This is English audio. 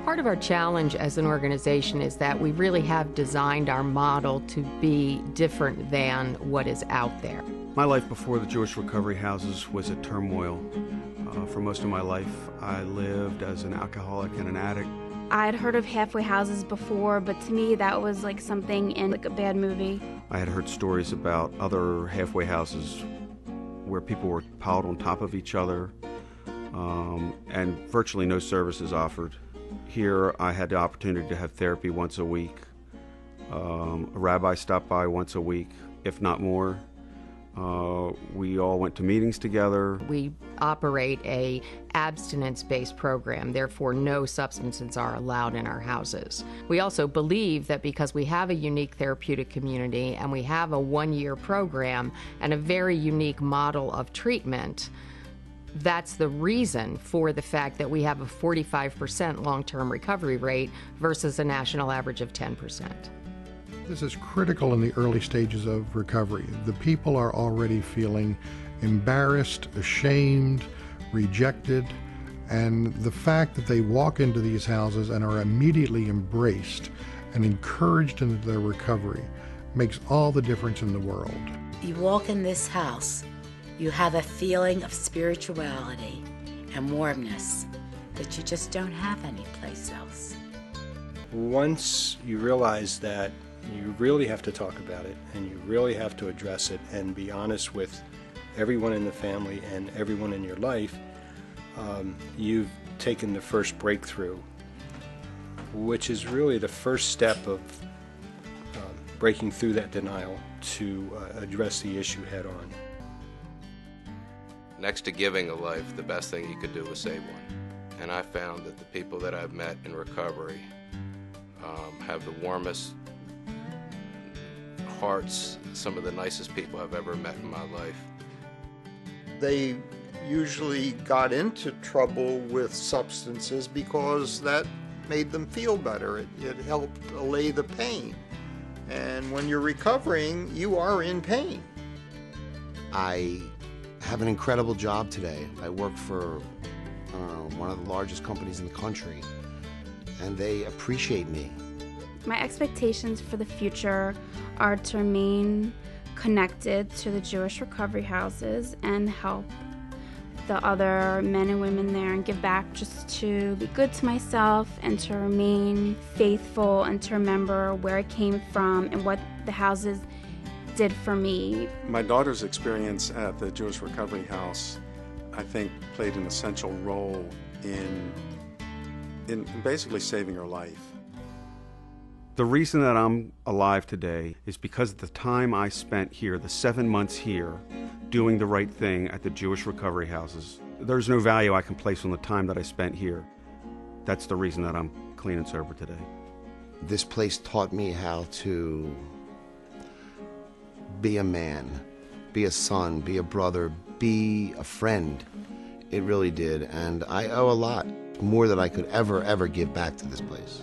Part of our challenge as an organization is that we really have designed our model to be different than what is out there. My life before the Jewish Recovery Houses was a turmoil. For most of my life, I lived as an alcoholic and an addict. I had heard of halfway houses before, but to me that was like something in like a bad movie. I had heard stories about other halfway houses where people were piled on top of each other, and virtually no services offered. Here I had the opportunity to have therapy once a week. A rabbi stopped by once a week, if not more. We all went to meetings together. We operate a abstinence-based program, therefore no substances are allowed in our houses. We also believe that because we have a unique therapeutic community and we have a one-year program and a very unique model of treatment, that's the reason for the fact that we have a 45% long-term recovery rate versus a national average of 10%. This is critical in the early stages of recovery. The people are already feeling embarrassed, ashamed, rejected, and the fact that they walk into these houses and are immediately embraced and encouraged into their recovery makes all the difference in the world. You walk in this house, you have a feeling of spirituality and warmness that you just don't have anyplace else. Once you realize that you really have to talk about it and you really have to address it and be honest with everyone in the family and everyone in your life, you've taken the first breakthrough, which is really the first step of breaking through that denial to address the issue head on. Next to giving a life, the best thing you could do is save one. And I found that the people that I've met in recovery have the warmest hearts, some of the nicest people I've ever met in my life. They usually got into trouble with substances because that made them feel better. It helped allay the pain. And when you're recovering, you are in pain. I have an incredible job today. I work for one of the largest companies in the country, and they appreciate me. My expectations for the future are to remain connected to the Jewish recovery houses and help the other men and women there and give back, just to be good to myself and to remain faithful and to remember where I came from and what the houses did for me. My daughter's experience at the Jewish Recovery House, I think, played an essential role in basically saving her life. The reason that I'm alive today is because of the time I spent here, the 7 months here, doing the right thing at the Jewish Recovery Houses. There's no value I can place on the time that I spent here. That's the reason that I'm clean and sober today. This place taught me how to be a man, be a son, be a brother, be a friend. It really did, and I owe a lot, more than I could ever give back to this place.